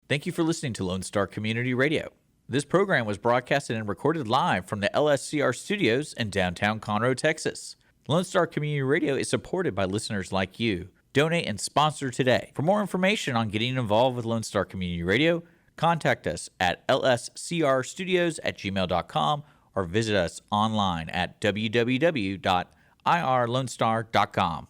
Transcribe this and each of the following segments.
Thank you for listening to Lone Star Community Radio. This program was broadcasted and recorded live from the LSCR studios in downtown Conroe, Texas. Lone Star Community Radio is supported by listeners like you. Donate and sponsor today. For more information on getting involved with Lone Star Community Radio, contact us at lscrstudios@gmail.com or visit us online at www.irlonestar.com.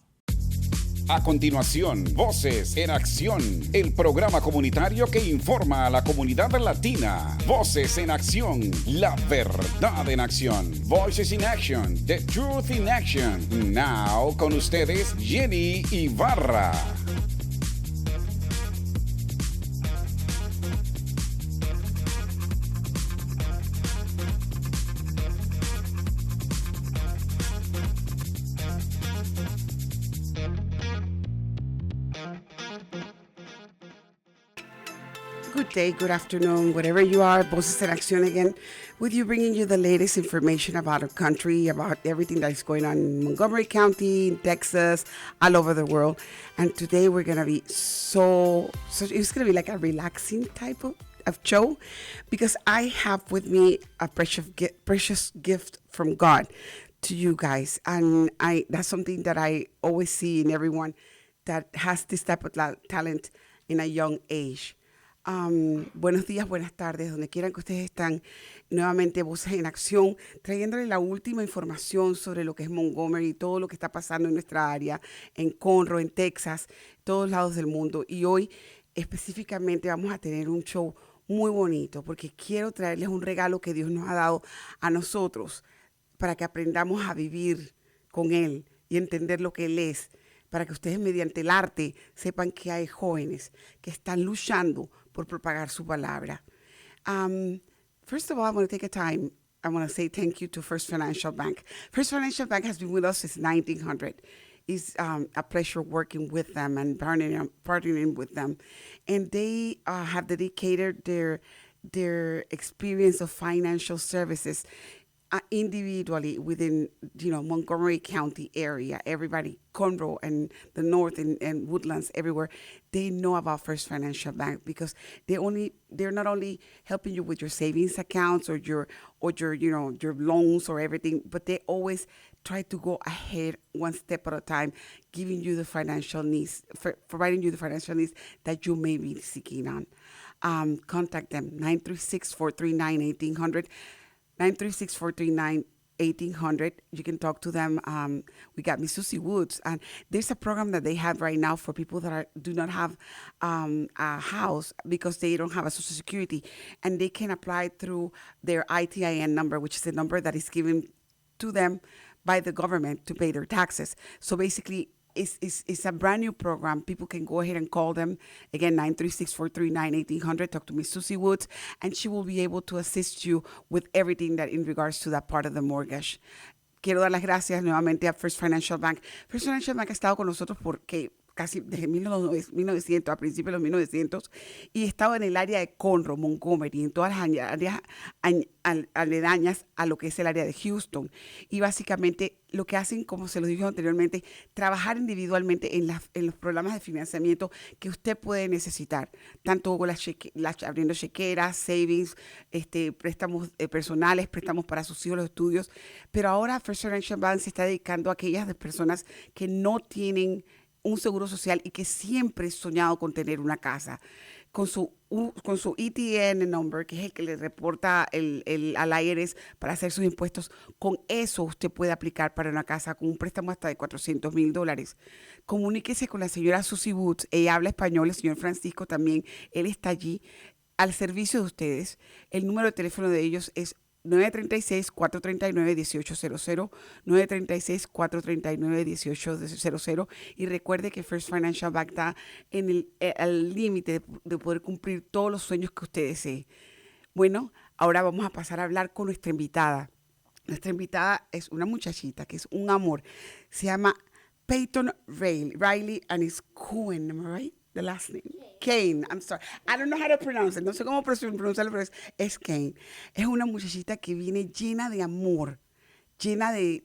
A continuación, Voces en Acción, el programa comunitario que informa a la comunidad latina. Voces en Acción, la verdad en acción. Voices in Action, the truth in action. Now, con ustedes, Jenny Ibarra. Good day, good afternoon, wherever you are. Voces en Acción again, with you, bringing you the latest information about our country, about everything that is going on in Montgomery County, in Texas, all over the world. And today we're going to be it's going to be like a relaxing type of show, because I have with me a precious gift from God to you guys. And that's something that I always see in everyone that has this type of talent in a young age. Buenos días, buenas tardes, donde quieran que ustedes están. Nuevamente Voces en Acción, trayéndole la última información sobre lo que es Montgomery, todo lo que está pasando en nuestra área, en Conroe, en Texas, todos lados del mundo. Y hoy específicamente vamos a tener un show muy bonito, porque quiero traerles un regalo que Dios nos ha dado a nosotros para que aprendamos a vivir con Él y entender lo que Él es, para que ustedes mediante el arte sepan que hay jóvenes que están luchando por propagar su palabra. First of all, I want to take a time. I want to say thank you to First Financial Bank. First Financial Bank has been with us since 1900. It's a pleasure working with them and partnering with them. And they have dedicated their experience of financial services individually within, Montgomery County area. Everybody, Conroe and the North and Woodlands, everywhere, they know about First Financial Bank, because they're not only helping you with your savings accounts or your loans or everything, but they always try to go ahead one step at a time, giving you the financial needs, providing you the financial needs that you may be seeking on. Contact them, 936-439-1800. 936-439-1800. You can talk to them. We got Miss Susie Woods, and there's a program that they have right now for people that do not have a house because they don't have a Social Security, and they can apply through their ITIN number, which is the number that is given to them by the government to pay their taxes. So basically, it's a brand new program. People can go ahead and call them. Again, 936-439-1800. Talk to Miss Susie Woods, and she will be able to assist you with everything that in regards to that part of the mortgage. Quiero dar las gracias nuevamente a First Financial Bank. First Financial Bank ha estado con nosotros porque casi desde 1900, a principios de los 1900, y estaba en el área de Conroe, Montgomery, en todas las áreas aledañas a lo que es el área de Houston. Y básicamente lo que hacen, como se lo dije anteriormente, trabajar individualmente en los programas de financiamiento que usted puede necesitar, tanto abriendo chequeras, savings, préstamos personales, préstamos para sus hijos, los estudios. Pero ahora First Financial Bank se está dedicando a aquellas de personas que no tienen un seguro social y que siempre he soñado con tener una casa. Con su ETN number, que es el que le reporta al IRS para hacer sus impuestos, con eso usted puede aplicar para una casa con un préstamo hasta de $400,000. Comuníquese con la señora Susie Woods. Ella habla español, el señor Francisco también. Él está allí al servicio de ustedes. El número de teléfono de ellos es 936-439-1800, 936-439-1800, y recuerde que First Financial Bank está al límite de poder cumplir todos los sueños que usted desee. Bueno, ahora vamos a pasar a hablar con nuestra invitada. Nuestra invitada es una muchachita que es un amor. Se llama Payton Riley, and it's Kuehn, am I right? The last name. Kuehn, I'm sorry. I don't know how to pronounce it. No sé cómo pronunciarlo, pero es Kuehn. Es una muchachita que viene llena de amor, llena de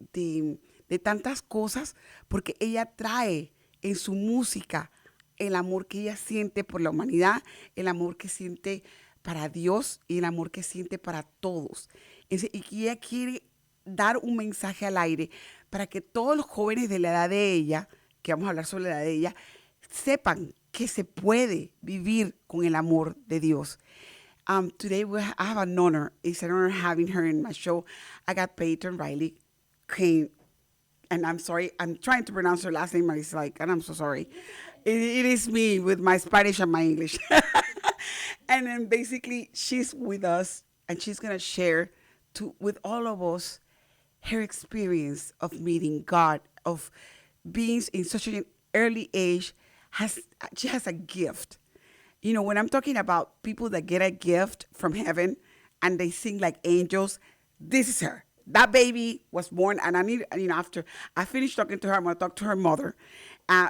tantas cosas, porque ella trae en su música el amor que ella siente por la humanidad, el amor que siente para Dios y el amor que siente para todos. Y que ella quiere dar un mensaje al aire para que todos los jóvenes de la edad de ella, que vamos a hablar sobre la edad de ella, sepan que se puede vivir con el amor de Dios. Today I have an honor. It's an honor having her in my show. I got Payton Riley, Kuehn, and I'm sorry, I'm trying to pronounce her last name, and it's like, and I'm so sorry. It is me with my Spanish and my English. And then basically she's with us, and she's going to share with all of us her experience of meeting God, of being in such an early age. She has a gift. You know, when I'm talking about people that get a gift from heaven and they sing like angels, this is her. That baby was born, and I need, you know, after I finish talking to her, I'm going to talk to her mother,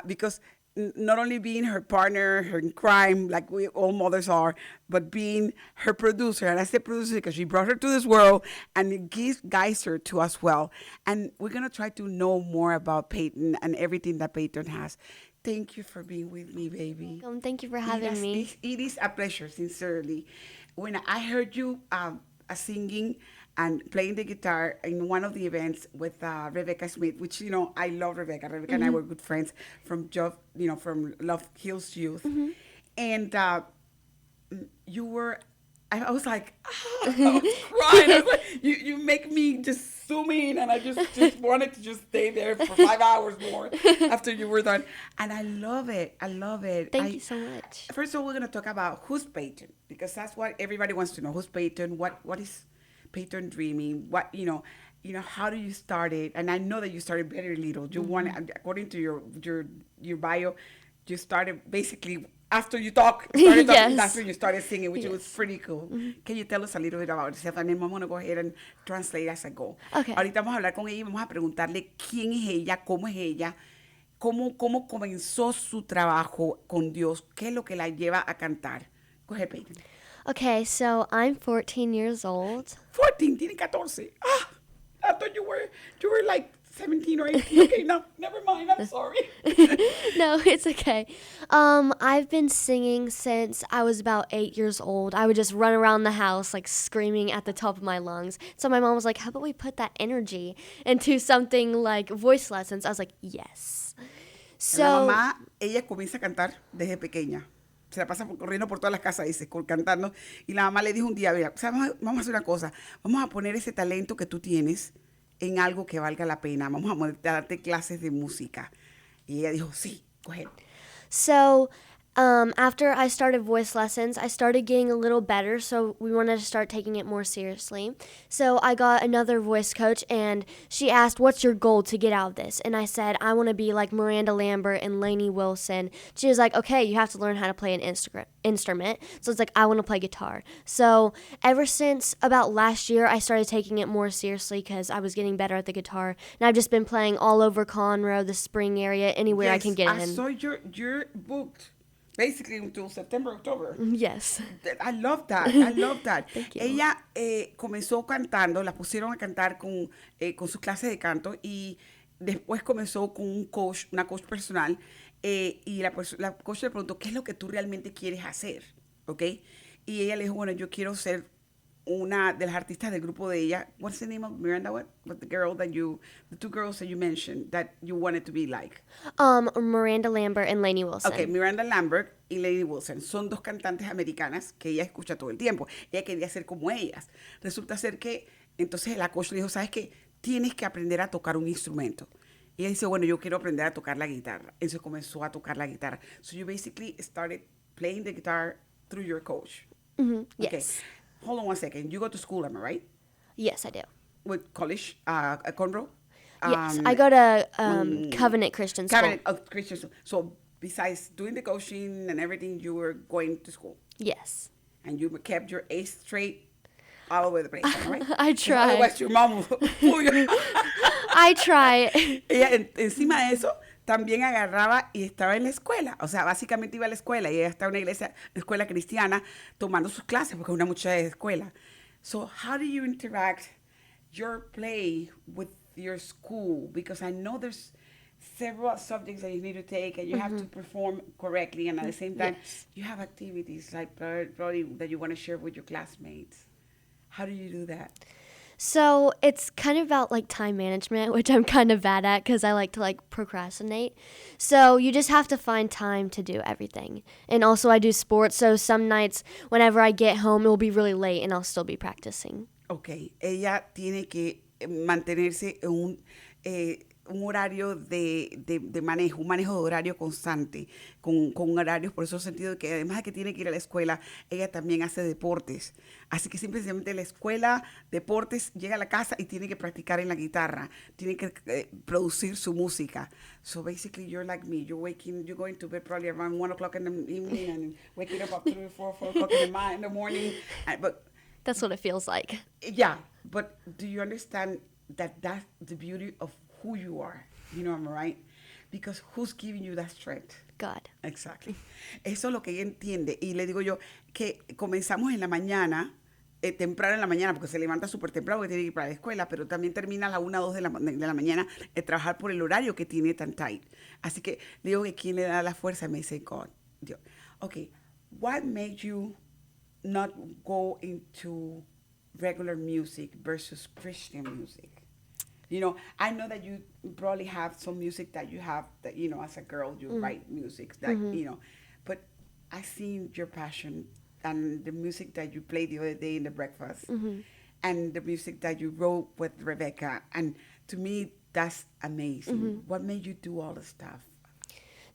because not only being her partner, her in crime, like we all mothers are, but being her producer. And I say producer because she brought her to this world and it guides her to us well. And we're going to try to know more about Payton and everything that Payton has. Thank you for being with me, baby. Welcome. Thank you for having me. It is a pleasure, sincerely. When I heard you singing and playing the guitar in one of the events with Rebecca Smith, which, you know, I love Rebecca. Rebecca and I were good friends from from Love Hills Youth. And you were, I was like, I was crying. I was like, you make me just zoom in, and I just wanted to just stay there for 5 hours more after you were done. And I love it. I love it. Thank you so much. First of all, we're going to talk about who's Payton, because that's what everybody wants to know. Who's Payton? What is Payton dreaming? What, you know, how do you start it? And I know that you started very little. You wanted, according to your bio, you started basically after you started talking, Yes. that's when you started singing, which was pretty cool. Can you tell us a little bit about yourself? And then I'm going to go ahead and translate as I go. Okay. Ahorita vamos a hablar con ella y vamos a preguntarle quién es ella, cómo comenzó su trabajo con Dios, qué es lo que la lleva a cantar. Go ahead, Payton. Okay, so I'm 14 years old. 14, tiene 14. Ah, I thought you were like 17 or 18. Okay, no, never mind. I'm sorry. No, it's okay. I've been singing since I was about 8 years old. I would just run around the house like screaming at the top of my lungs. So my mom was like, how about we put that energy into something like voice lessons? I was like, yes. So La mamá, ella comienza a cantar desde pequeña. Se la pasa corriendo por todas las casas, dice, cantando. Y la mamá le dijo un día, mira, o sea, vamos a hacer una cosa. Vamos a poner ese talento que tú tienes en algo que valga la pena. Vamos a darte clases de música. Y ella dijo, sí, go ahead. So after I started voice lessons, I started getting a little better, so we wanted to start taking it more seriously. So I got another voice coach, and she asked, what's your goal to get out of this? And I said, I want to be like Miranda Lambert and Lainey Wilson. She was like, okay, you have to learn how to play an instrument. So it's like, I want to play guitar. So ever since about last year, I started taking it more seriously because I was getting better at the guitar. And I've just been playing all over Conroe, the Spring area, anywhere I can get in. I saw you're booked. Basically until September, October. Yes. I love that. I love that. Thank you. Ella comenzó cantando, la pusieron a cantar con sus clases de canto y después comenzó con una coach personal y la coach le preguntó, ¿qué es lo que tú realmente quieres hacer? ¿Ok? Y ella le dijo, bueno, yo quiero ser una de las artistas del grupo de ella. What's the name of Miranda? What the two girls that you mentioned that you wanted to be like? Miranda Lambert and Lainey Wilson. Okay, Miranda Lambert y Lainey Wilson son dos cantantes americanas que ella escucha todo el tiempo. Ella quería ser como ellas. Resulta ser que entonces la coach le dijo, ¿sabes qué? Tienes que aprender a tocar un instrumento. Y ella dice, bueno, yo quiero aprender a tocar la guitarra. Entonces comenzó a tocar la guitarra. So you basically started playing the guitar through your coach. Mm-hmm. Okay. Yes. Hold on one second. You go to school, am I right? Yes, I do. With college, Conroe? Yes, I go to Covenant Christian School. Covenant Christian School. So besides doing the coaching and everything, you were going to school. Yes. And you kept your A straight all over the place, right? I try. Otherwise, your mom will pull you. I try. Ella, encima de eso, también agarraba y estaba en la escuela. O sea, básicamente iba a la escuela y ella estaba en una escuela cristiana tomando sus clases porque es una muchacha de escuela. So how do you interact your play with your school? Because I know there's several subjects that you need to take, and you have to perform correctly, and at the same time, you have activities like probably that you want to share with your classmates. How do you do that? So it's kind of about like time management, which I'm kind of bad at because I like to like procrastinate. So you just have to find time to do everything. And also I do sports, so some nights whenever I get home, it will be really late and I'll still be practicing. Okay, ella tiene que mantenerse en un horario de manejo, un manejo de horario constante, con horarios, por eso sentido de que además de que tiene que ir a la escuela, ella también hace deportes. Así que simplemente la escuela, deportes, llega a la casa y tiene que practicar en la guitarra, tiene que producir su música. So basically you're like me, you're going to bed probably around 1 o'clock in the evening and waking up 3 or 4 o'clock in the morning. But That's what it feels like. yeah, but do you understand that that's the beauty of who you are? You know, am I right? Because who's giving you that strength? God. Exactly. Eso es lo que ella entiende. Y le digo yo que comenzamos en la mañana, temprano en la mañana, porque se levanta súper temprano porque tiene que ir para la escuela, pero también termina a las 1 o 2 de la mañana de trabajar por el horario que tiene tan tight. Así que le digo que quién le da la fuerza, me dice God. Dios. Okay, what made you not go into regular music versus Christian music? You know, I know that you probably have some music that you have that, you know, as a girl, you write music that, you know, but I seen your passion and the music that you played the other day in the breakfast and the music that you wrote with Rebecca. And to me, that's amazing. What made you do all the stuff?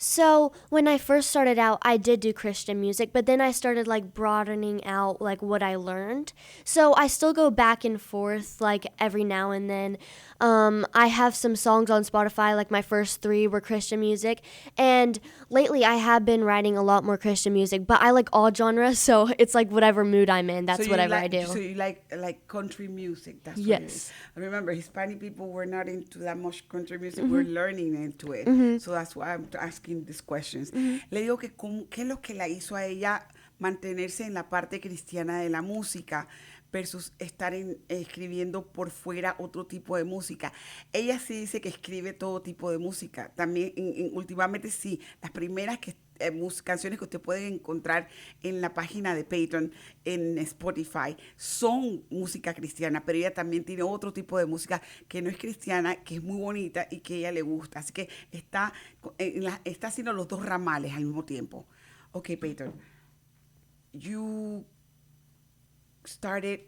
So when I first started out, I did do Christian music, but then I started like broadening out like what I learned. So I still go back and forth like every now and then. I have some songs on Spotify, like my first 3 were Christian music. And lately I have been writing a lot more Christian music, but I like all genres. So it's like whatever mood I'm in, that's So whatever like, I do. So you like country music? That's what it Yes. is. I remember Hispanic people were not into that much country music. We're learning into it. So that's why I'm asking these questions. Le digo que qué es lo que la hizo a ella mantenerse en la parte cristiana de la música versus estar escribiendo por fuera otro tipo de música. Ella sí dice que escribe todo tipo de música. También últimamente sí, las primeras canciones que usted puede encontrar en la página de Payton en Spotify son música cristiana, pero ella también tiene otro tipo de música que no es cristiana, que es muy bonita y que a ella le gusta. Así que está haciendo los dos ramales al mismo tiempo. Okay, Payton, you started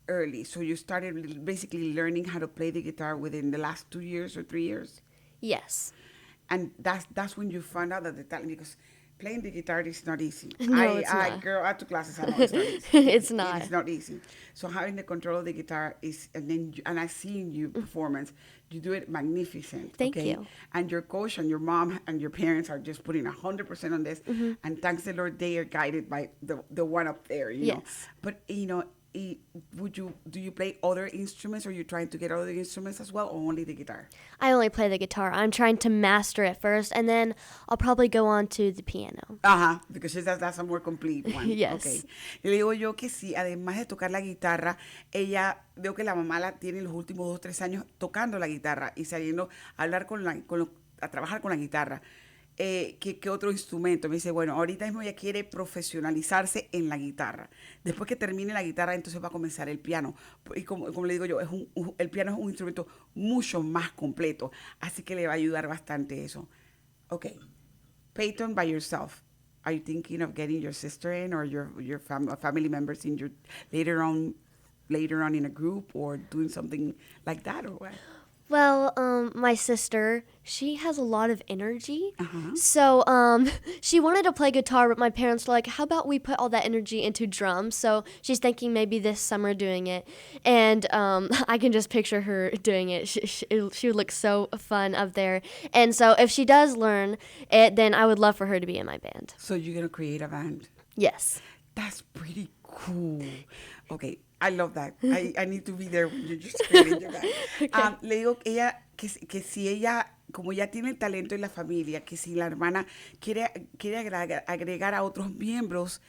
early, so you started basically learning how to play the guitar within the last 2 years or 3 years? Yes. And that's when you found out that the talent, because playing the guitar is not easy. No, it's not. Girl, I took classes, I know it's not easy. It's not. It's not easy. So having the control of the guitar is, and I've seen you performance, you do it magnificent. Thank okay? you. And your coach and your mom and your parents are just putting 100% on this. And thanks the Lord, they are guided by the one up there, you know. Yes. But, you know, do you play other instruments, or are you trying to get other instruments as well, or only the guitar? I only play the guitar. I'm trying to master it first, and then I'll probably go on to the piano. Because that's a more complete one. Yes. Okay. Y le digo yo que sí, además de tocar la guitarra, ella, veo que la mamá la tiene los últimos 2 o 3 años tocando la guitarra y saliendo a hablar a trabajar con la guitarra. ¿Qué otro instrumento? Me dice, bueno, ahorita mismo ella quiere profesionalizarse en la guitarra. Después que termine la guitarra, entonces va a comenzar el piano. Y como le digo yo, el piano es un instrumento mucho más completo, así que le va a ayudar bastante eso. Okay, Payton, by yourself, are you thinking of getting your sister in, or your family members in your later on in a group, or doing something like that, or what? Well, my sister, she has a lot of energy. So, she wanted to play guitar, but my parents were like, how about we put all that energy into drums? So she's thinking maybe this summer doing it. And I can just picture her doing it. She would look so fun up there. And so if she does learn it, then I would love for her to be in my band. So you're going to create a band? Yes. That's pretty cool. Okay, I love that. I need to be there when you're just creating your band. Okay. Le digo que si ella, como ya tiene el talento en la familia, que si la hermana quiere agregar a otros miembros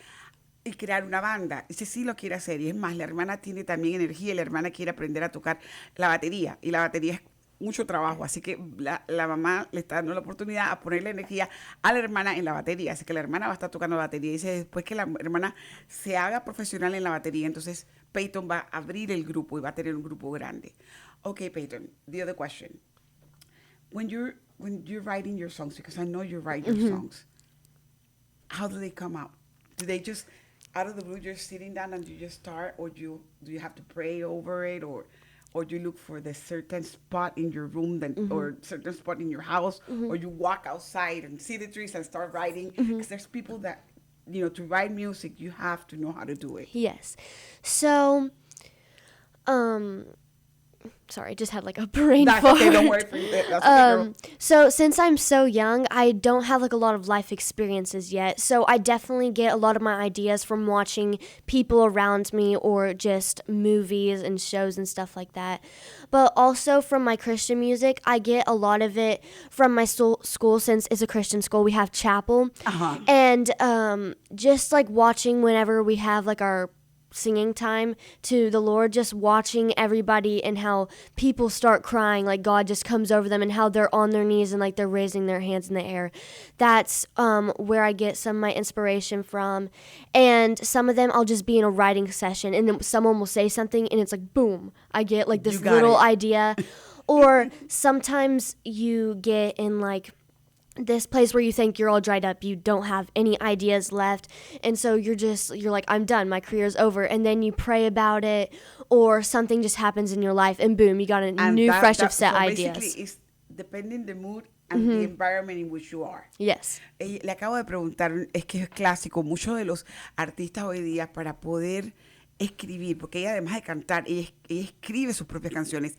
y crear una banda. Dice, sí lo quiere hacer. Y es más, la hermana tiene también energía y la hermana quiere aprender a tocar la batería. Y la batería mucho trabajo, así que la mamá le está dando la oportunidad a ponerle energía a la hermana en la batería, así que la hermana va a estar tocando la batería. Dice después que la hermana se haga profesional en la batería, entonces Payton va a abrir el grupo y va a tener un grupo grande. Okay, Payton, the other question. When you're writing your songs, because I know you write your songs, how do they come out? Do they just out of the blue, you're sitting down and you just start, or do you have to pray over it, or you look for the certain spot in your room, or certain spot in your house, or you walk outside and see the trees and start writing? Because there's people that, to write music, you have to know how to do it. Yes. So, sorry, I just had like a brain fart. That's okay, don't worry. That's okay, girl. So since I'm so young, I don't have like a lot of life experiences yet. So I definitely get a lot of my ideas from watching people around me or just movies and shows and stuff like that. But also from my Christian music, I get a lot of it from my school. Since it's a Christian school, we have chapel. And just like watching whenever we have like our singing time to the Lord, just watching everybody and how people start crying, like God just comes over them and how they're on their knees and like they're raising their hands in the air. That's where I get some of my inspiration from. And some of them I'll just be in a writing session and then someone will say something and it's like boom, I get like this little idea. Or sometimes you get in like this place where you think you're all dried up, you don't have any ideas left, and so you're like, I'm done, my career's over, and then you pray about it, or something just happens in your life, and boom, you got a new, fresh of set ideas. Basically, it's depending the mood and the environment in which you are. Yes. Le acabo de preguntar, es que es clásico, muchos de los artistas hoy día para poder escribir, porque ella además de cantar, ella escribe sus propias canciones.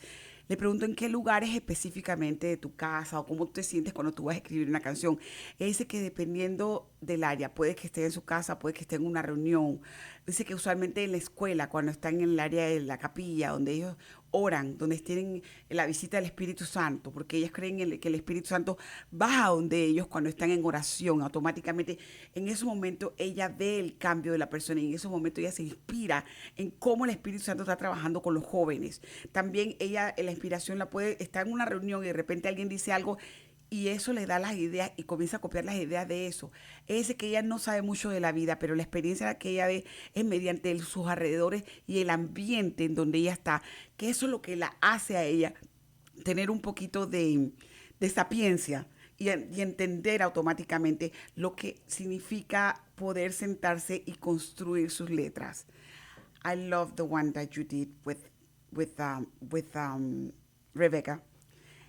Le pregunto en qué lugares específicamente de tu casa o cómo te sientes cuando tú vas a escribir una canción. Ella dice que dependiendo del área, puede que esté en su casa, puede que esté en una reunión. Dice que usualmente en la escuela, cuando están en el área de la capilla, donde ellos oran, donde tienen la visita del Espíritu Santo, porque ellas creen que el Espíritu Santo baja donde ellos cuando están en oración, automáticamente. En ese momento ella ve el cambio de la persona y en ese momento ella se inspira en cómo el Espíritu Santo está trabajando con los jóvenes. También ella, la inspiración la puede estar en una reunión y de repente alguien dice algo y eso le da las ideas y comienza a copiar las ideas de eso. Es que ella no sabe mucho de la vida, pero la experiencia que ella ve es mediante sus alrededores y el ambiente en donde ella está, que eso es lo que la hace a ella tener un poquito de sapiencia y entender automáticamente lo que significa poder sentarse y construir sus letras. I love the one that you did with Rebecca.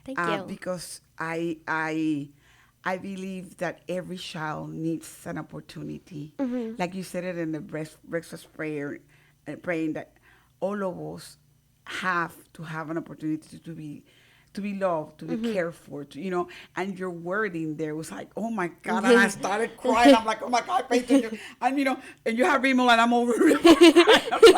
Thank you. Because I believe that every child needs an opportunity. Like you said it in the breakfast prayer, praying that all of us have to have an opportunity to be loved, to be cared for, and your wording there was like, oh my God, and I started crying. I'm like, oh my God, Payton, and you have Rimmel and I'm over Rimmel.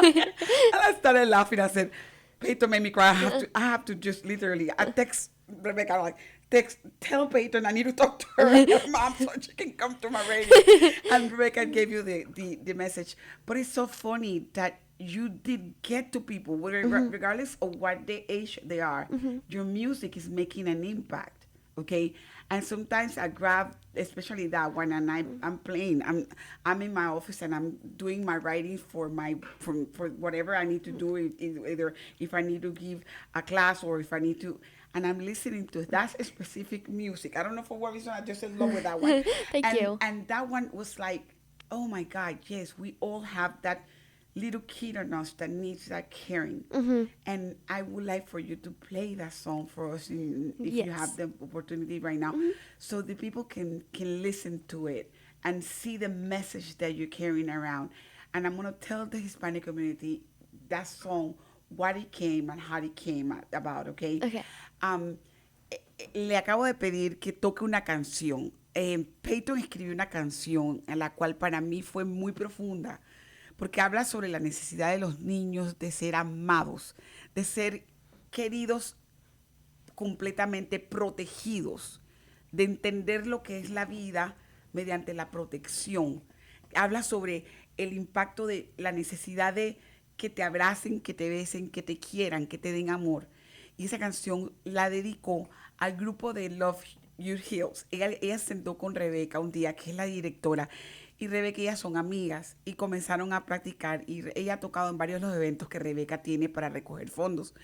And I started laughing. I said, Payton made me cry. I have to just literally, I text Rebecca, tell Payton I need to talk to her and her mom so she can come to my radio. And Rebecca gave you the message. But it's so funny that you did get to people, regardless of what the age they are. Your music is making an impact, okay? And sometimes I grab, especially that one, and I'm playing. I'm in my office and I'm doing my writing for whatever I need to do, either if I need to give a class or if I need to, and I'm listening to that specific music. I don't know for what reason, I just in love with that one. Thank you. And that one was like, oh my God, yes, we all have that little kid in us that needs that caring. And I would like for you to play that song for us if you have the opportunity right now, so the people can listen to it and see the message that you're carrying around. And I'm going to tell the Hispanic community that song, what it came and how it came about, okay? Okay. Le acabo de pedir que toque una canción. Payton escribió una canción en la cual para mí fue muy profunda, porque habla sobre la necesidad de los niños de ser amados, de ser queridos, completamente protegidos, de entender lo que es la vida mediante la protección. Habla sobre el impacto de la necesidad de que te abracen, que te besen, que te quieran, que te den amor. y esa canción la dedicó al grupo de Love Your Heels. Ella se sentó con Rebeca un día, que es la directora, y Rebeca y ella son amigas y comenzaron a practicar y ella ha tocado en varios de los eventos que Rebeca tiene para recoger fondos.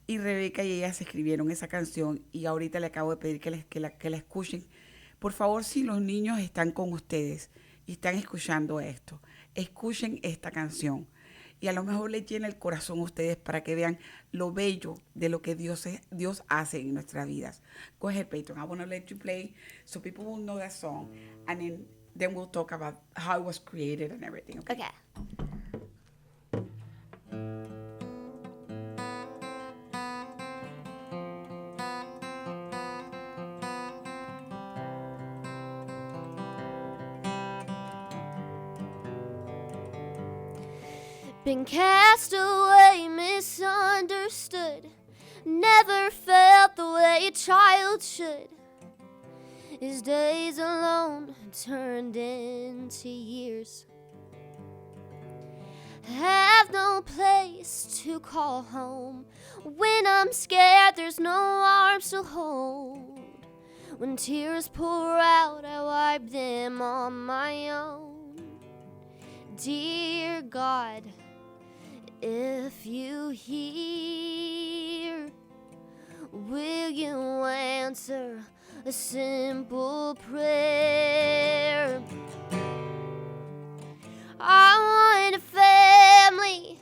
Y Rebeca y ella se escribieron esa canción y ahorita le acabo de pedir que la escuchen. Por favor, si los niños están con ustedes y están escuchando esto, escuchen esta canción. Y a lo mejor les llena el corazón a ustedes para que vean lo bello de lo que Dios hace en nuestras vidas. Go ahead, Payton. I want to let you play so people will know that song. And then we'll talk about how it was created and everything. Okay. Okay. Been cast away, misunderstood, never felt the way a child should. His days alone turned into years. Have no place to call home. When I'm scared, there's no arms to hold. When tears pour out, I wipe them on my own. Dear God, if you hear, will you answer a simple prayer? I want a family,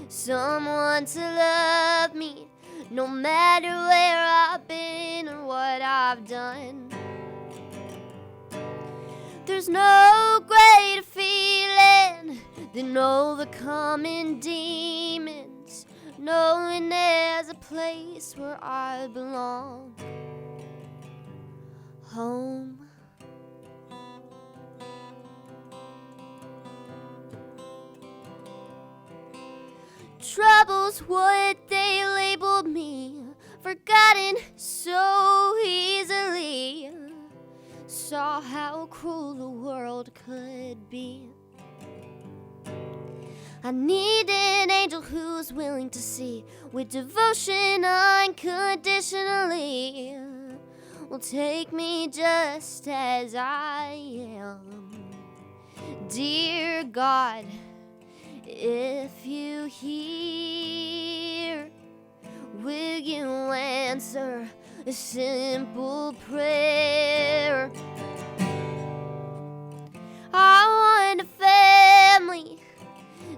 someone to love me, no matter where I've been or what I've done. There's no greater feeling than overcoming demons, knowing there's a place where I belong. Home. Trouble's what they labeled me, forgotten so easily. Saw how cruel the world could be. I need an angel who's willing to see with devotion unconditionally. Will take me just as I am. Dear God, if you hear, will you answer a simple prayer? I want a family,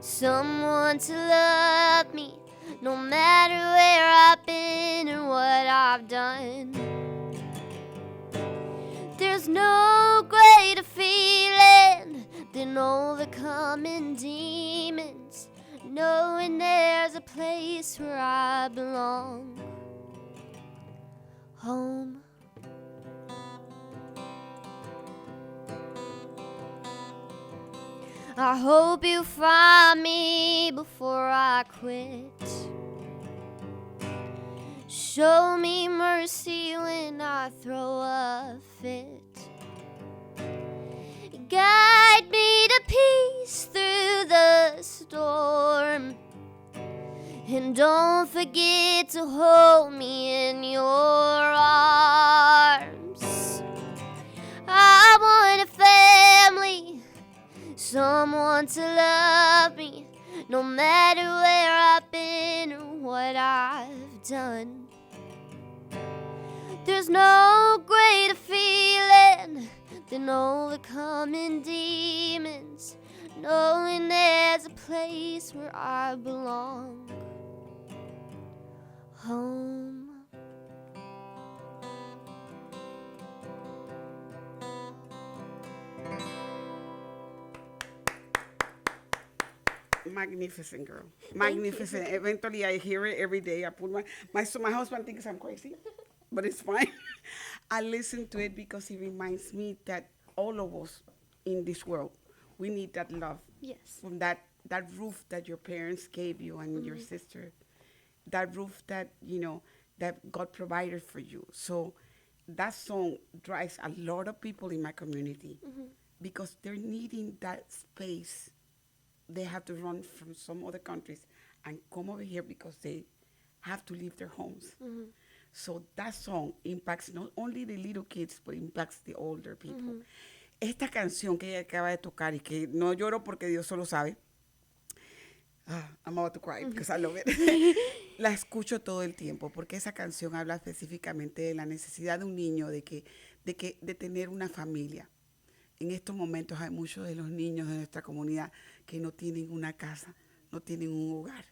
someone to love me, no matter where I've been or what I've done. There's no greater feeling than overcoming demons, knowing there's a place where I belong. Home. I hope you find me before I quit. Show me mercy when I throw a fit. Guide me to peace through the storm. And don't forget to hold me in your arms. I want a family, someone to love me, no matter where I've been or what I've done. There's no greater feeling than overcoming demons, knowing there's a place where I belong. Home. Magnificent, girl. Magnificent. Eventually, I hear it every day. I put my husband thinks I'm crazy, but it's fine. I listen to it because it reminds me that all of us in this world, we need that love. Yes. From that roof that your parents gave you and your sister, that roof that, that God provided for you. So that song drives a lot of people in my community because they're needing that space. They have to run from some other countries and come over here because they have to leave their homes. So that song impacts not only the little kids, but impacts the older people. Esta canción que ella acaba de tocar y que no lloro porque Dios solo sabe. I'm about to cry because I love it. La escucho todo el tiempo porque esa canción habla específicamente de la necesidad de un niño de tener una familia. En estos momentos hay muchos de los niños de nuestra comunidad que no tienen una casa, no tienen un hogar.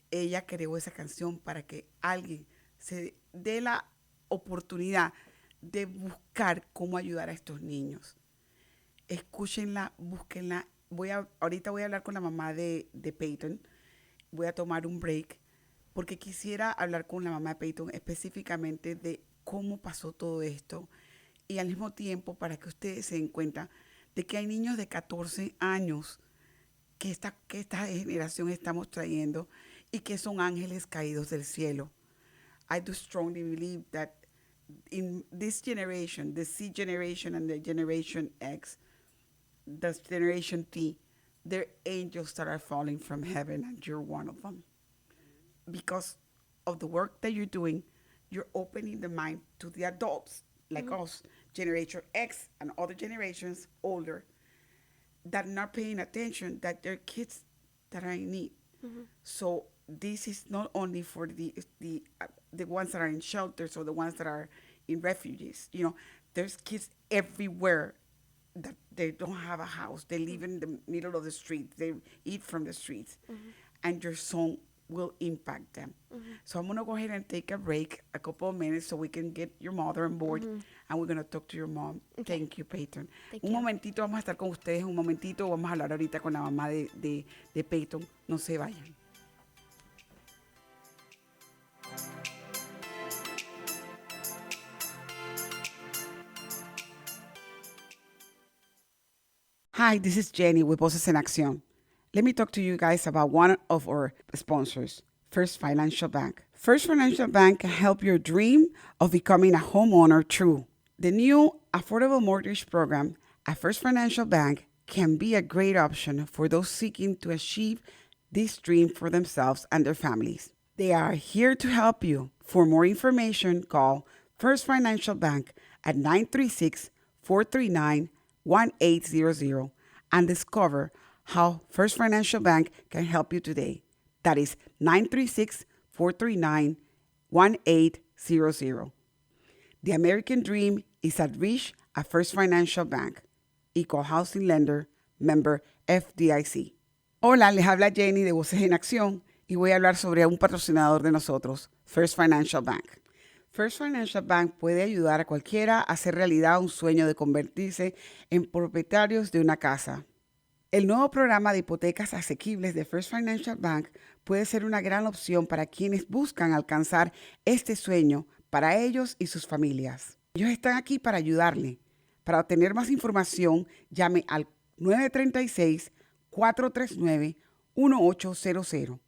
Ella creó esa canción para que alguien se dé la oportunidad de buscar cómo ayudar a estos niños. Escúchenla, búsquenla. Ahorita voy a hablar con la mamá de Payton. Voy a tomar un break porque quisiera hablar con la mamá de Payton específicamente de cómo pasó todo esto y al mismo tiempo para que ustedes se den cuenta de que hay niños de 14 años que esta generación estamos trayendo y que son ángeles caídos del cielo. I do strongly believe that in this generation, the C generation and the Generation X, the Generation T, they're angels that are falling from heaven, and you're one of them. Because of the work that you're doing, you're opening the mind to the adults, like us, Generation X and other generations older, that are not paying attention, that they're kids that are in need. So this is not only for the ones that are in shelters or the ones that are in refugees. You know, there's kids everywhere that they don't have a house. They live in the middle of the street. They eat from the streets. And your song will impact them. So I'm going to go ahead and take a break, a couple of minutes, so we can get your mother on board. And we're going to talk to your mom. Okay. Thank you, Payton. Un momentito, vamos a estar con ustedes un momentito. Vamos a hablar ahorita con la mamá de Payton. No se vayan. Hi, this is Jenny with Voces en Acción. Let me talk to you guys about one of our sponsors, First Financial Bank. First Financial Bank can help your dream of becoming a homeowner true. The new affordable mortgage program at First Financial Bank can be a great option for those seeking to achieve this dream for themselves and their families. They are here to help you. For more information, call First Financial Bank at 936-439-1800 and discover how First Financial Bank can help you today. That is 936-439-1800. The American dream is at reach at First Financial Bank. Equal Housing Lender, member FDIC. Hola, les habla Jenny de Voces en Acción y voy a hablar sobre un patrocinador de nosotros, First Financial Bank. First Financial Bank puede ayudar a cualquiera a hacer realidad un sueño de convertirse en propietarios de una casa. El nuevo programa de hipotecas asequibles de First Financial Bank puede ser una gran opción para quienes buscan alcanzar este sueño para ellos y sus familias. Ellos están aquí para ayudarle. Para obtener más información, llame al 936-439-1800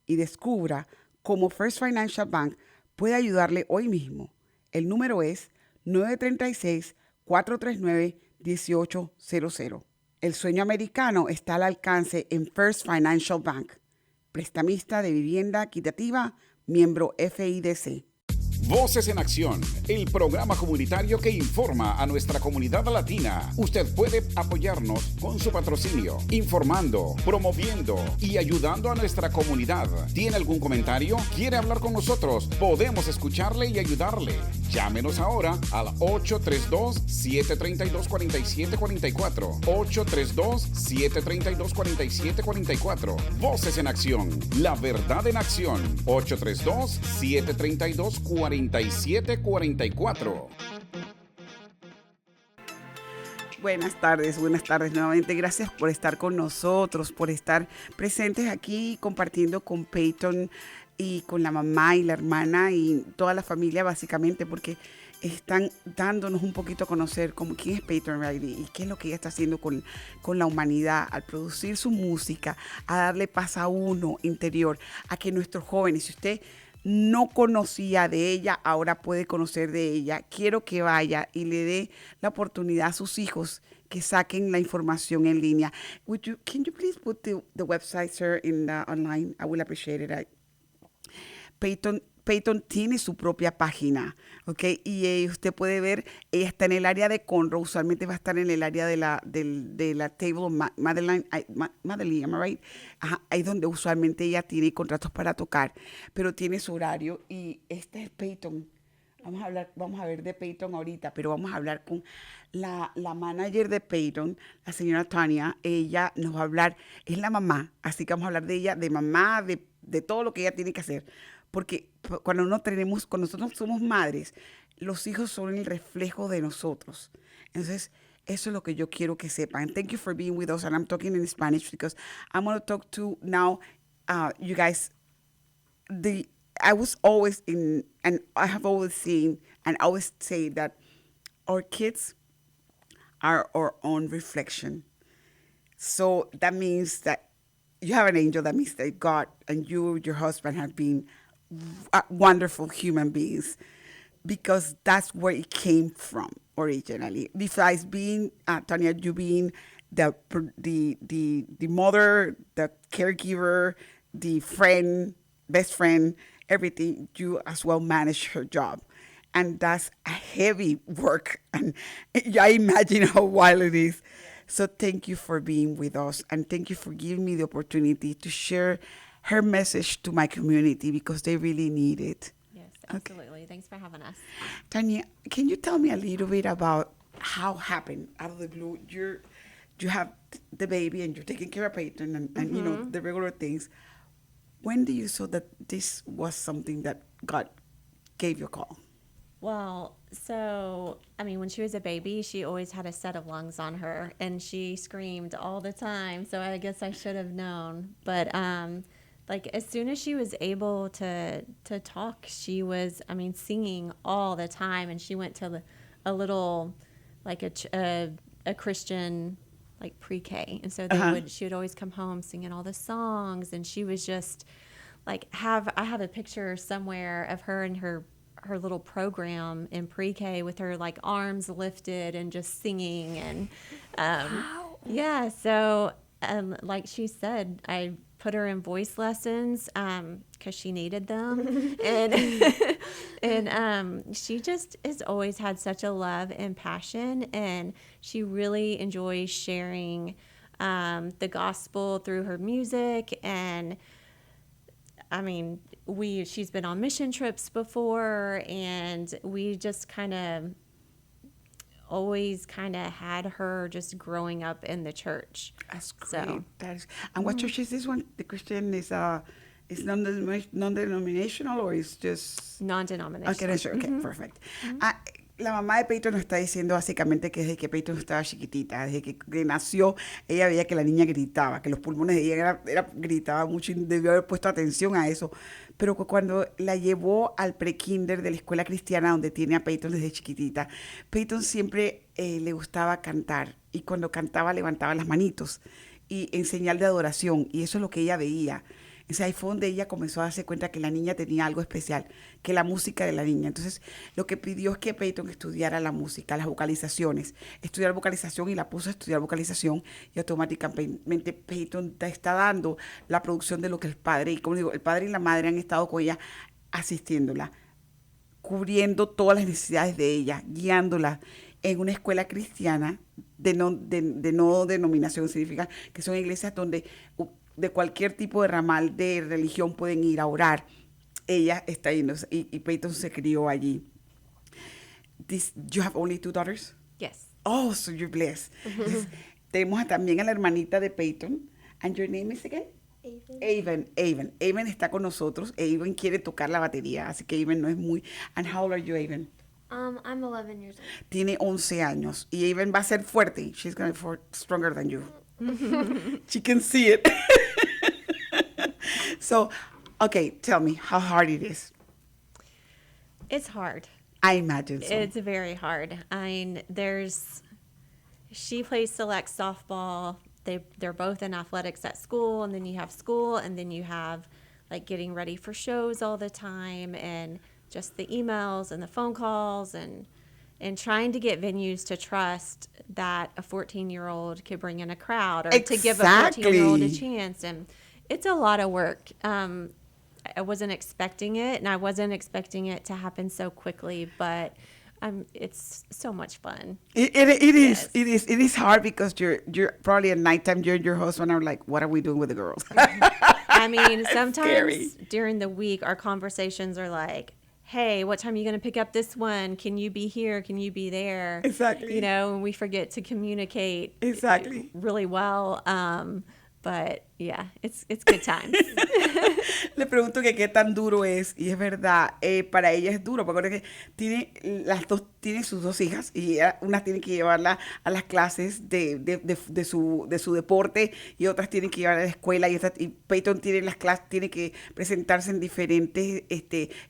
y descubra cómo First Financial Bank puede ayudarle hoy mismo. El número es 936-439-1800. El sueño americano está al alcance en First Financial Bank. Prestamista de vivienda equitativa, miembro FIDC. Voces en Acción, el programa comunitario que informa a nuestra comunidad latina. Usted puede apoyarnos con su patrocinio, informando, promoviendo y ayudando a nuestra comunidad. ¿Tiene algún comentario? ¿Quiere hablar con nosotros? Podemos escucharle y ayudarle. Llámenos ahora al 832-732-4744. 832-732-4744. Voces en Acción, la verdad en acción. 832-732-4744. Buenas tardes nuevamente. Gracias por estar con nosotros, por estar presentes aquí compartiendo con Payton y con la mamá y la hermana y toda la familia básicamente, porque están dándonos un poquito a conocer como quién es Payton Riley y qué es lo que ella está haciendo con la humanidad al producir su música, a darle paz a uno interior, a que nuestros jóvenes, si usted no conocía de ella, ahora puede conocer de ella. Quiero que vaya y le dé la oportunidad a sus hijos que saquen la información en línea. Can you please put the website, sir, online? I will appreciate it. Payton tiene su propia página, ¿ok? Y usted puede ver, ella está en el área de Conroe, usualmente va a estar en el área de la Table of Madeline, Madeline, am I right? Ajá, ahí es donde usualmente ella tiene contratos para tocar, pero tiene su horario y este es Payton. Vamos a ver de Payton ahorita, pero vamos a hablar con la manager de Payton, la señora Tania. Ella nos va a hablar, es la mamá, así que vamos a hablar de ella, de mamá, de todo lo que ella tiene que hacer. Porque cuando nosotros somos madres, los hijos son el reflejo de nosotros. Entonces, eso es lo que yo quiero que sepan. Thank you for being with us, and I'm talking in Spanish because I'm going to talk to now, you guys, I was always and I have always seen and always say that our kids are our own reflection. So that means that you have an angel. That means that God and you, your husband, have been wonderful human beings because that's where it came from originally. Besides being, Tanya, you being the mother, the caregiver, the friend, best friend, everything, you as well manage her job. And that's a heavy work. And I imagine how wild it is. So thank you for being with us. And thank you for giving me the opportunity to share her message to my community because they really need it. Yes, absolutely. Okay. Thanks for having us. Tanya, can you tell me a little bit about how happened out of the blue? You have the baby and you're taking care of Payton and you know, the regular things. When do you saw that this was something that God gave you a call? Well, so, I mean, when she was a baby, she always had a set of lungs on her, and she screamed all the time, so I guess I should have known. But, like, as soon as she was able to talk, she was, I mean, singing all the time, and she went to a little, like, a Christian, like, pre-K, and so she would always come home singing all the songs, and she was just, like, I have a picture somewhere of her and her little program in pre-K with her like arms lifted and just singing and wow. Yeah, so like she said, I put her in voice lessons because she needed them and she just has always had such a love and passion, and she really enjoys sharing the gospel through her music. And I mean, she's been on mission trips before, and we just always had her just growing up in the church. That's great. So, and what church is this one? The Christian is non-denominational or is just non-denominational? Okay, sure. Okay, perfect. La mamá de Payton nos está diciendo básicamente que desde que Payton estaba chiquitita, desde que nació, ella veía que la niña gritaba, que los pulmones de ella gritaba mucho y debió haber puesto atención a eso. Pero cuando la llevó al pre-kinder de la escuela cristiana donde tiene a Payton desde chiquitita, Payton siempre le gustaba cantar, y cuando cantaba levantaba las manitos y en señal de adoración, y eso es lo que ella veía. O sea, ahí fue donde ella comenzó a darse cuenta que la niña tenía algo especial, que la música de la niña. Entonces, lo que pidió es que Payton estudiara la música, las vocalizaciones, estudiar vocalización, y la puso a estudiar vocalización, y automáticamente Payton está dando la producción de lo que el padre, y como digo, el padre y la madre han estado con ella asistiéndola, cubriendo todas las necesidades de ella, guiándola en una escuela cristiana de no denominación. Significa que son iglesias donde de cualquier tipo de ramal de religión pueden ir a orar. Ella está yendo, y Payton se crió allí. You have only 2 daughters? Yes. Oh, so you're blessed. Entonces, tenemos también a la hermanita de Payton. And your name is again? Avon está con nosotros. Avon quiere tocar la batería, así que Avon no es muy... And how old are you, Avon? I'm 11 years old. Tiene 11 años. Y Avon va a ser fuerte. She's going to be stronger than you. She can see it. So, okay, tell me how hard it is. It's hard. I imagine so. It's very hard. I mean, she plays select softball. They're both in athletics at school, and then you have school, and then you have like getting ready for shows all the time, and just the emails and the phone calls, and trying to get venues to trust that a 14-year-old could bring in a crowd, or to give a 14-year-old a chance. And it's a lot of work. I wasn't expecting it, and I wasn't expecting it to happen so quickly, but it's so much fun. It Yes. is. It is hard because you're probably at nighttime. You and your husband are like, what are we doing with the girls? I mean, sometimes Scary. during the week, our conversations are like, hey, what time are you going to pick up this one? Can you be here? Can you be there? Exactly. You know, and we forget to communicate Exactly. really well. But yeah, it's good times. Le pregunto que qué tan duro es, y es verdad, para ella es duro, porque tiene sus dos hijas, y unas tienen que llevarla a las clases de su deporte, y otras tienen que llevarla a la escuela, y Payton tiene las clases, tiene que presentarse en diferentes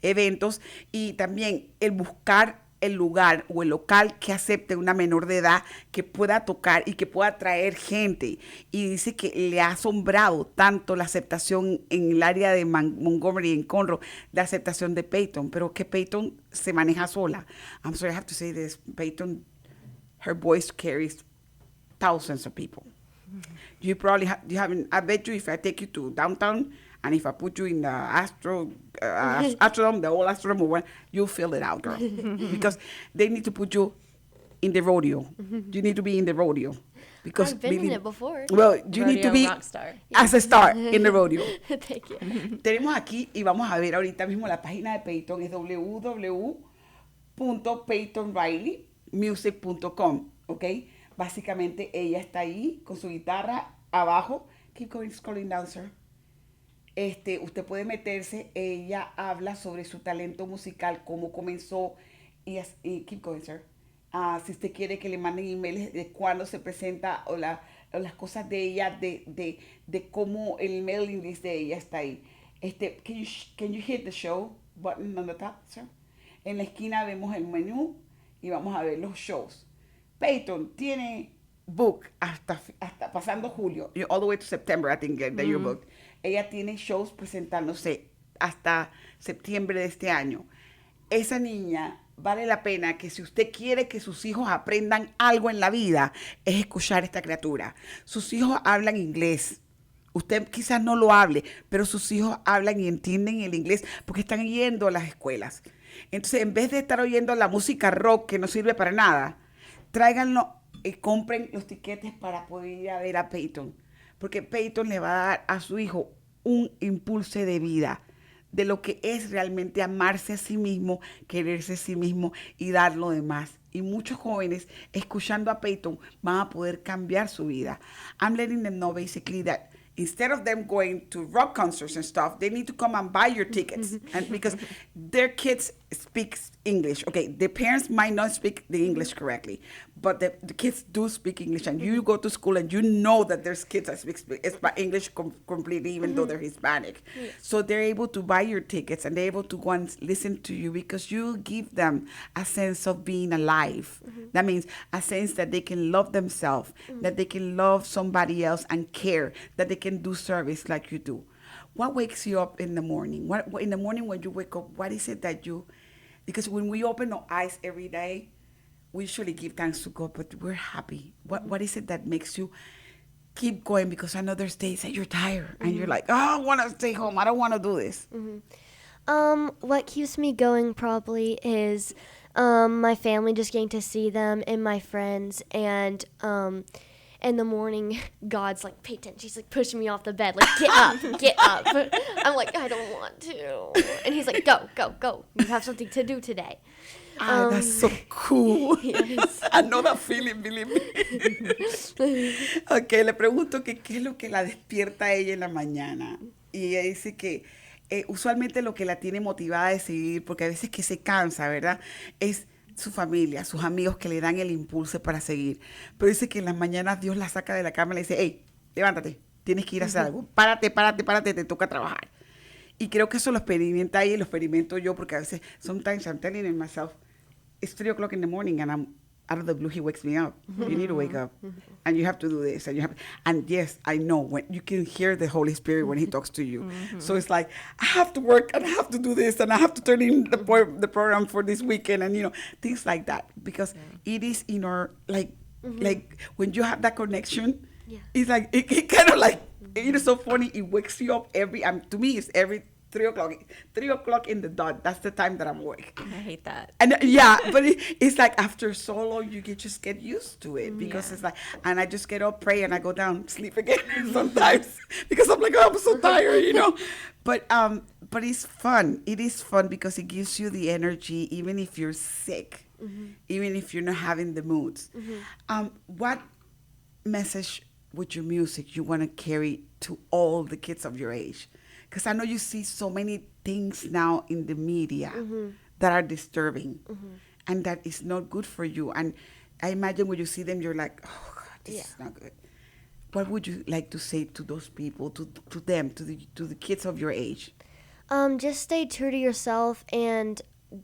eventos, y también el buscar el lugar o el local que acepte una menor de edad que pueda tocar y que pueda traer gente. Y dice que le ha asombrado tanto la aceptación en el área de Montgomery y en Conroe, la aceptación de Payton, pero que Payton se maneja sola. I'm sorry, I have to say this. Payton, her voice carries thousands of people. You probably I bet you if I take you to downtown, and if I put you in the Astrodome, the old Astrodome one, you'll fill it out, girl. Because they need to put you in the rodeo. You need to be in the rodeo. Because I've been in it before. Well, you need to Rodeo be rock star. as a star in the rodeo. Thank you. Tenemos aquí, y vamos a ver ahorita mismo la página de Payton, es www.paytonrileymusic.com, ¿ok? Básicamente ella está ahí con su guitarra abajo. Keep going, scrolling down, sir. Usted puede meterse, ella habla sobre su talento musical, cómo comenzó, y keep going, sir. Si usted quiere que le manden emails de cuándo se presenta o las cosas de ella, de cómo el mailing list de ella está ahí. Can you hit the show button on the top, sir? En la esquina vemos el menú y vamos a ver los shows. Payton tiene book hasta pasando julio, all the way to September, I think that you're booked. Ella tiene shows presentándose hasta septiembre de este año. Esa niña vale la pena que si usted quiere que sus hijos aprendan algo en la vida, es escuchar a esta criatura. Sus hijos hablan inglés. Usted quizás no lo hable, pero sus hijos hablan y entienden el inglés porque están yendo a las escuelas. Entonces, en vez de estar oyendo la música rock que no sirve para nada, tráiganlo y compren los tiquetes para poder ir a ver a Payton. Porque Payton le va a dar a su hijo un impulso de vida, de lo que es realmente amarse a sí mismo, quererse a sí mismo y dar lo demás. Y muchos jóvenes, escuchando a Payton, van a poder cambiar su vida. I'm letting them know basically that instead of them going to rock concerts and stuff, they need to come and buy your tickets. And because their kids speak English. Okay, the parents might not speak the English correctly, but the kids do speak English. And you go to school and you know that there's kids that speak English completely, even though they're Hispanic. Yes. So they're able to buy your tickets and they're able to go and listen to you because you give them a sense of being alive. That means a sense that they can love themselves, that they can love somebody else and care, that they can do service like you do. What wakes you up in the morning? What in the morning when you wake up, what is it that you, because when we open our eyes every day, we usually give thanks to God, but we're happy. What is it that makes you keep going? Because I know there's days that you're tired and you're like, oh, I want to stay home. I don't want to do this. What keeps me going probably is my family, just getting to see them and my friends, and in the morning, God's like, Payton, she's like pushing me off the bed, like, get up, get up. I'm like, I don't want to. And he's like, go, go, go. You have something to do today. That's so cool. Yes. I know that feeling, believe me. Ok, le pregunto que qué es lo que la despierta a ella en la mañana. Y ella dice que usualmente lo que la tiene motivada de seguir, porque a veces que se cansa, ¿verdad? Es su familia, sus amigos que le dan el impulso para seguir. Pero dice que en las mañanas Dios la saca de la cama y le dice, hey, levántate, tienes que ir a hacer algo. Párate, te toca trabajar. Y creo que eso lo experimenta ella y lo experimento yo, porque a veces, sometimes I'm telling myself, it's 3 o'clock in the morning and I'm out of the blue, he wakes me up. You need to wake up and you have to do this. And yes, I know when you can hear the Holy Spirit when he talks to you. So it's like, I have to work and I have to do this and I have to turn in the program for this weekend and, things like that. Because it is in our, like when you have that connection, it's like, it kind of like, so funny. It wakes you up to me, it's every 3 o'clock in the dot. That's the time that I'm awake. I hate that. And yeah, but it's like after so long, you just get used to it because it's like, and I just get up, pray, and I go down, sleep again sometimes because I'm like, oh, I'm so tired, you know. But it's fun. It is fun because it gives you the energy, even if you're sick, even if you're not having the moods. What message with your music you want to carry to all the kids of your age? Because I know you see so many things now in the media that are disturbing and that is not good for you. And I imagine when you see them, you're like, oh, God, this is not good. What would you like to say to those people, to them, to the kids of your age? Just stay true to yourself and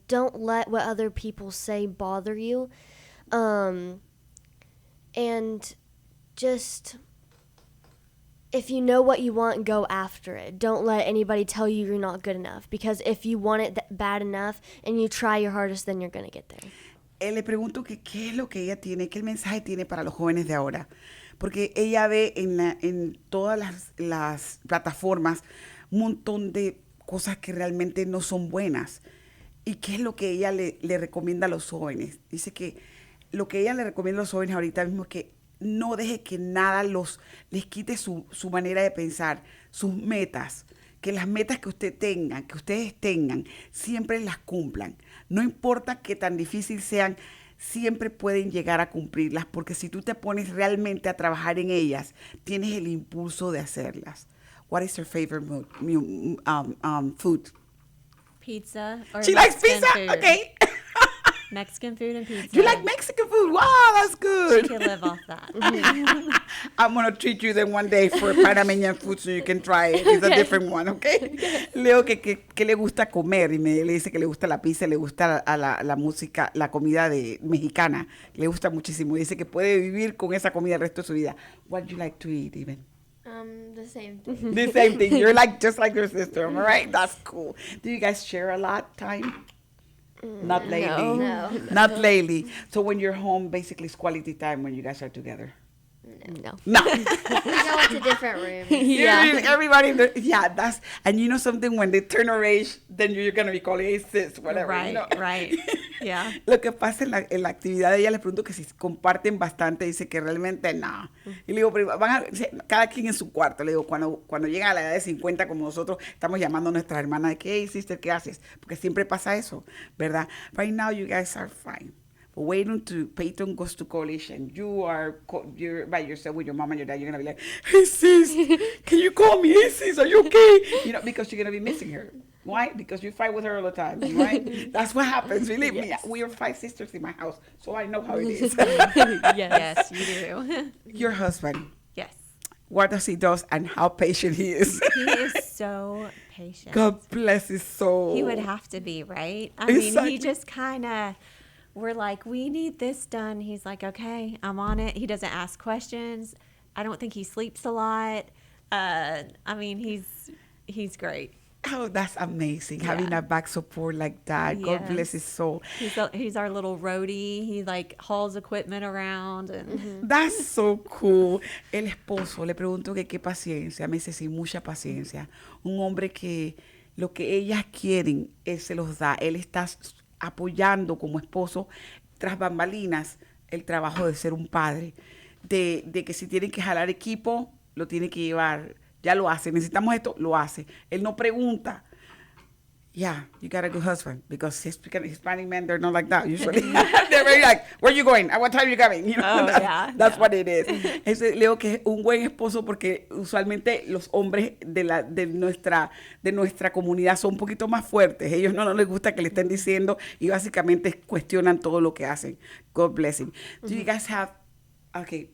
don't let what other people say bother you. And just, if you know what you want, go after it. Don't let anybody tell you you're not good enough. Because if you want it bad enough and you try your hardest, then you're going to get there. Le pregunto que qué es lo que ella tiene, qué el mensaje tiene para los jóvenes de ahora. Porque ella ve en todas las plataformas un montón de cosas que realmente no son buenas. ¿Y qué es lo que ella le recomienda a los jóvenes? Dice que lo que ella le recomienda a los jóvenes ahorita mismo es que no deje que nada les quite su manera de pensar, sus metas. Que las metas que ustedes tengan, siempre las cumplan. No importa qué tan difícil sean, siempre pueden llegar a cumplirlas, porque si tú te pones realmente a trabajar en ellas, tienes el impulso de hacerlas. What is your favorite food? Pizza or She likes Mexican pizza? food. Okay. Mexican food and pizza. You like Mexican food? Wow, that's good. She can live off that. I'm going to treat you then one day for Panameñan food so you can try it. It's a different one, okay? Leo que le gusta comer y le dice que le gusta la pizza, le gusta la música, la comida mexicana. Le gusta muchísimo. Dice que puede vivir con esa comida el resto de su vida. What do you like to eat even? The same thing. The same thing. You're just like your sister, all right? That's cool. Do you guys share a lot time? Not lately. No. Not lately. So when you're home, basically it's quality time when you guys are together. No. No. We go into different rooms. Everybody, that's, and you know something, when they turn our age, then you're going to be calling, hey, sis, whatever. Right, you know? right. Yeah. Lo que pasa en la actividad de ella, les pregunto que si comparten bastante, dice que realmente no. Y le digo, pero cada quien en su cuarto. Le digo, cuando llegan a la edad de 50 como nosotros, estamos llamando a nuestras hermanas de que, hey, sister, ¿qué haces? Porque siempre pasa eso, ¿verdad? Right now, you guys are fine. But wait until Payton goes to college and you're by yourself with your mom and your dad, you're going to be like, hey, sis, can you call me? Hey, sis, are you okay? You know, because you're going to be missing her. Why? Because you fight with her all the time, right? That's what happens. Believe me, we are 5 sisters in my house, so I know how it is. Yes, you do. Your husband, Yes. what does he do and how patient he is? He is so patient. God bless his soul. He would have to be, right? I mean, Exactly. he just kind of, we're like, we need this done. He's like, okay, I'm on it. He doesn't ask questions. I don't think he sleeps a lot. I mean, he's great. Oh, that's amazing, having a back support like that. God Yes. bless his soul. He's our little roadie. He like hauls equipment around. And That's so cool. El esposo, le pregunto que qué paciencia. Me dice, sí, mucha paciencia. Un hombre que lo que ellas quieren, él se los da. Él está apoyando como esposo, tras bambalinas, el trabajo de ser un padre. De que si tienen que jalar equipo, lo tiene que llevar. Ya lo hace. Necesitamos esto, lo hace. Él no pregunta. Yeah, you got a good husband, because Hispanic men, they're not like that usually. They're very like, where are you going? At what time are you coming? You know, that's what it is. Leo que es un buen esposo porque usualmente los hombres de nuestra comunidad son un poquito más fuertes. Ellos no les gusta que le estén diciendo y básicamente cuestionan todo lo que hacen. God bless him. Do you guys have, okay,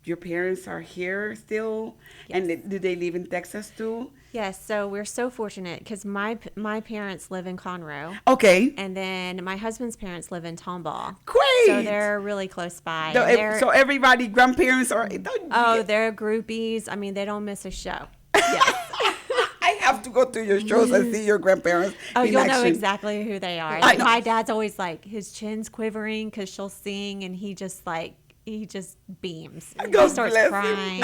your parents are here still? Yes. And do they live in Texas too? yes, so we're so fortunate because my parents live in Conroe. Okay. And then my husband's parents live in Tomball. Great. So they're really close by. And they're- So everybody, grandparents are... they're groupies. I mean, they don't miss a show. I have to go to your shows and see your grandparents Oh, in you'll know action. exactly who they are. I Like, know. my dad's always like, his chin's quivering because she'll sing, and he just beams. And God he starts bless him. crying.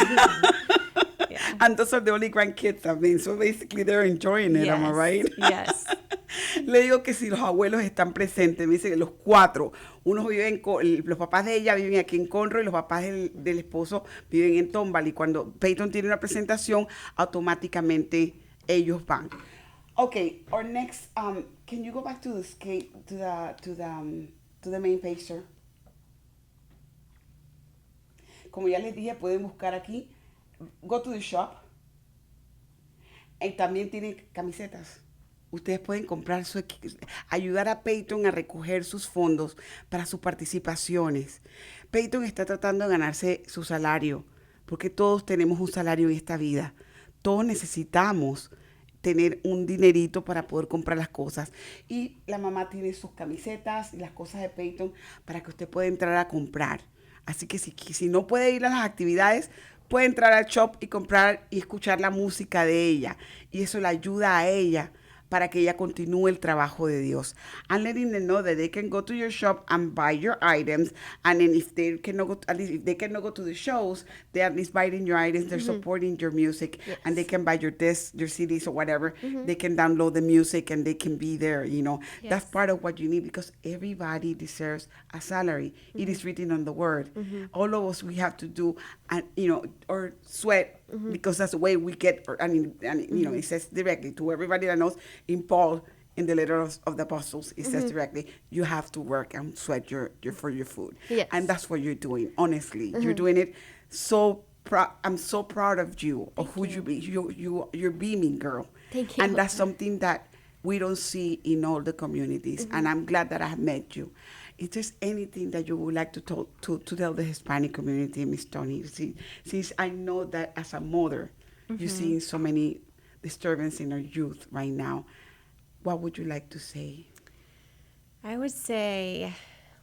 Yeah. And those are the only grandkids, I mean, so basically they're enjoying it, am I right? Yes. Le digo que si los abuelos están presentes, me dice que los 4, unos viven, los papás de ella viven aquí en Conroe y los papás del esposo viven en Tomball, y cuando Payton tiene una presentación, automáticamente ellos van. Okay, our next, can you go back to the skate, to the main page, sir? Como ya les dije, pueden buscar aquí, go to the shop, y también tienen camisetas. Ustedes pueden comprar ayudar a Payton a recoger sus fondos para sus participaciones. Payton está tratando de ganarse su salario, porque todos tenemos un salario en esta vida. Todos necesitamos tener un dinerito para poder comprar las cosas. Y la mamá tiene sus camisetas y las cosas de Payton para que usted pueda entrar a comprar. Así que si no puede ir a las actividades, puede entrar al shop y comprar y escuchar la música de ella. Y eso le ayuda a ella para que ella continúe el trabajo de Dios. And letting them know that they can go to your shop and buy your items. And then if they cannot go, at least if they cannot go to the shows, they're at least buying your items. They're supporting your music. Yes. And they can buy your discs, your CDs or whatever. They can download the music and they can be there, you know. Yes. That's part of what you need, because everybody deserves a salary. It is written on the word. All of us, we have to do, and you know, or sweat, because that's the way we get, you know, it says directly to everybody that knows. In Paul, in the letter of the apostles, it says directly, you have to work and sweat your for your food. Yes. And that's what you're doing, honestly. You're doing it so proud. I'm so proud of you, of who you be. You're beaming, girl. Thank you. And that's something that we don't see in all the communities. And I'm glad that I have met you. Is there anything that you would like to tell the Hispanic community, Miss Tony? Since I know that as a mother, you're seeing so many disturbance in our youth right now, what would you like to say? I would say,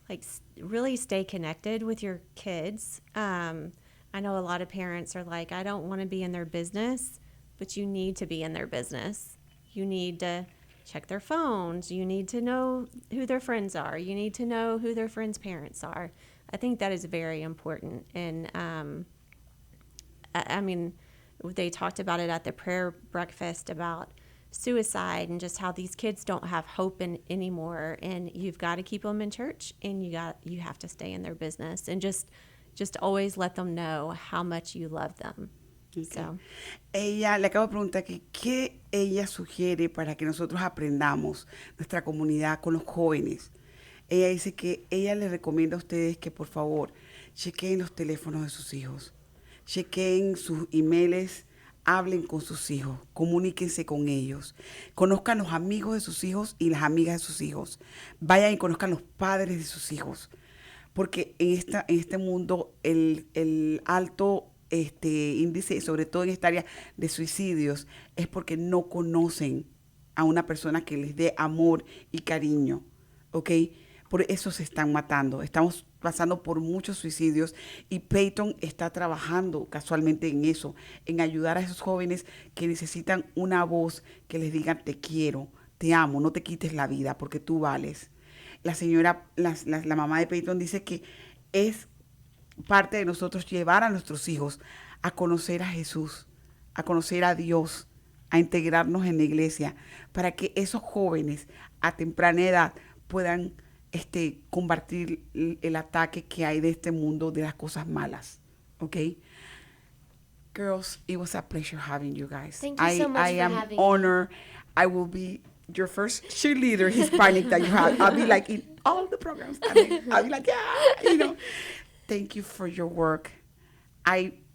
like, really stay connected with your kids. I know a lot of parents are like, I don't want to be in their business, but you need to be in their business. You need to check their phones. You need to know who their friends are. You need to know who their friends' parents are. I think that is very important. And I mean, they talked about it at the prayer breakfast about suicide and just how these kids don't have hope anymore. And you've got to keep them in church, and you have to stay in their business, and just always let them know how much you love them. Okay. So. Ella le acabo de preguntar que qué ella sugiere para que nosotros aprendamos nuestra comunidad con los jóvenes. Ella dice que ella les recomienda a ustedes que por favor chequeen los teléfonos de sus hijos, chequeen sus emails, hablen con sus hijos, comuníquense con ellos, conozcan los amigos de sus hijos y las amigas de sus hijos, vayan y conozcan los padres de sus hijos, porque en este mundo el alto índice, sobre todo en esta área de suicidios, es porque no conocen a una persona que les dé amor y cariño, ¿ok? Por eso se están matando. Estamos pasando por muchos suicidios y Payton está trabajando casualmente en eso, en ayudar a esos jóvenes que necesitan una voz que les diga te quiero, te amo, no te quites la vida porque tú vales. La señora, la mamá de Payton dice que es parte de nosotros llevar a nuestros hijos a conocer a Jesús, a conocer a Dios, a integrarnos en la iglesia, para que esos jóvenes a temprana edad puedan combatir el ataque que hay de este mundo de las cosas malas. Okay? Girls, it was a pleasure having you guys. Thank you so much I for am having me. honored. I will be your first cheerleader Hispanic that you have. I'll be like in all the programs. I'll be like, yeah, you know. Thank you for your work.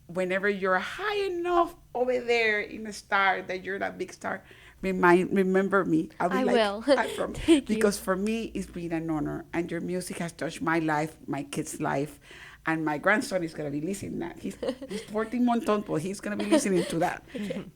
Whenever you're high enough over there in the star, that you're that big star, remember me. I'll be I like, will. Thank you. because for me, it's been an honor. And your music has touched my life, my kid's life. And my grandson is going to be listening to that. He's 14 months old, but he's going to be listening to that.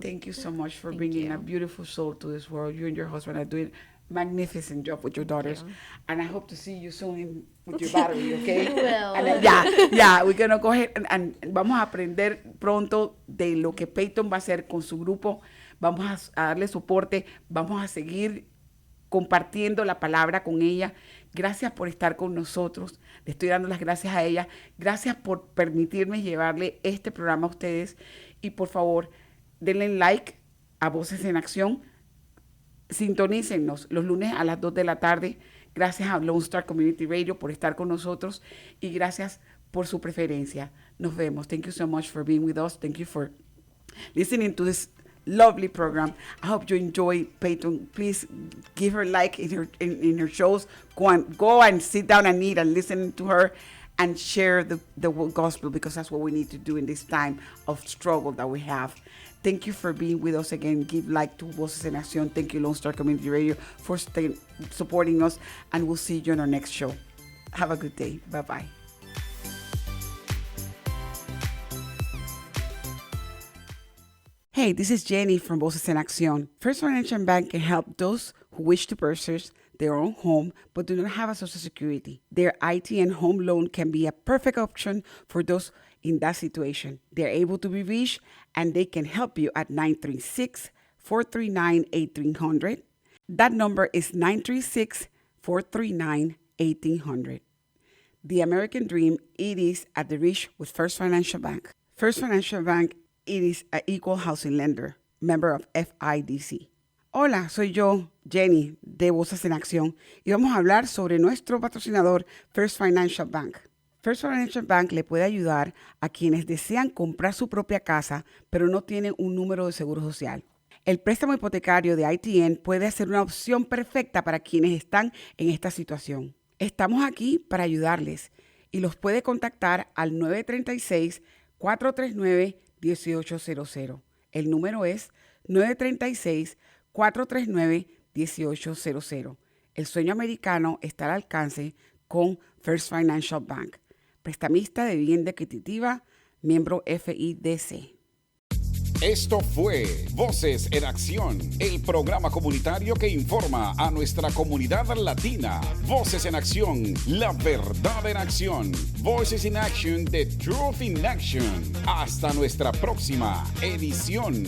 Thank you so much for bringing you. a beautiful soul to this world. You and your husband are doing a magnificent job with your daughters. And I hope to see you soon with your battery, okay? I will. And yeah, we're going to go ahead and vamos a aprender pronto de lo que Payton va a hacer con su grupo. Vamos a darle soporte, vamos a seguir compartiendo la palabra con ella. Gracias por estar con nosotros. Le estoy dando las gracias a ella. Gracias por permitirme llevarle este programa a ustedes. Y por favor, denle like a Voces en Acción. Sintonícennos los lunes a las 2 de la tarde. Gracias a Lone Star Community Radio por estar con nosotros y gracias por su preferencia. Nos vemos. Thank you so much for being with us. Thank you for listening to this lovely program. I hope you enjoy Payton. Please give her like in her shows. Go and sit down and eat and listen to her and share the gospel, because that's what we need to do in this time of struggle that we have. Thank you for being with us again. Give like to Voces en Acción. Thank you, Lone Star Community Radio, for supporting us. And we'll see you on our next show. Have a good day. Bye-bye. Hey, this is Jenny from Voces en Acción. First Financial Bank can help those who wish to purchase their own home but do not have a Social Security. Their IT and home loan can be a perfect option for those in that situation. They're able to be reached and they can help you at 936-439-1800. That number is 936-439-1800. The American dream, it is at the reach with First Financial Bank. First Financial Bank, it is an equal housing lender, member of FIDC. Hola, soy yo, Jenny, de Voces en Acción, y vamos a hablar sobre nuestro patrocinador, First Financial Bank. First Financial Bank le puede ayudar a quienes desean comprar su propia casa, pero no tienen un número de seguro social. El préstamo hipotecario de ITN puede ser una opción perfecta para quienes están en esta situación. Estamos aquí para ayudarles y los puede contactar al 936-439-1800. El número es 936-439-1800. El sueño americano está al alcance con First Financial Bank. Prestamista de vivienda equitativa, miembro FIDC. Esto fue Voces en Acción, el programa comunitario que informa a nuestra comunidad latina. Voces en Acción, la verdad en acción. Voices in Action, the truth in action. Hasta nuestra próxima edición.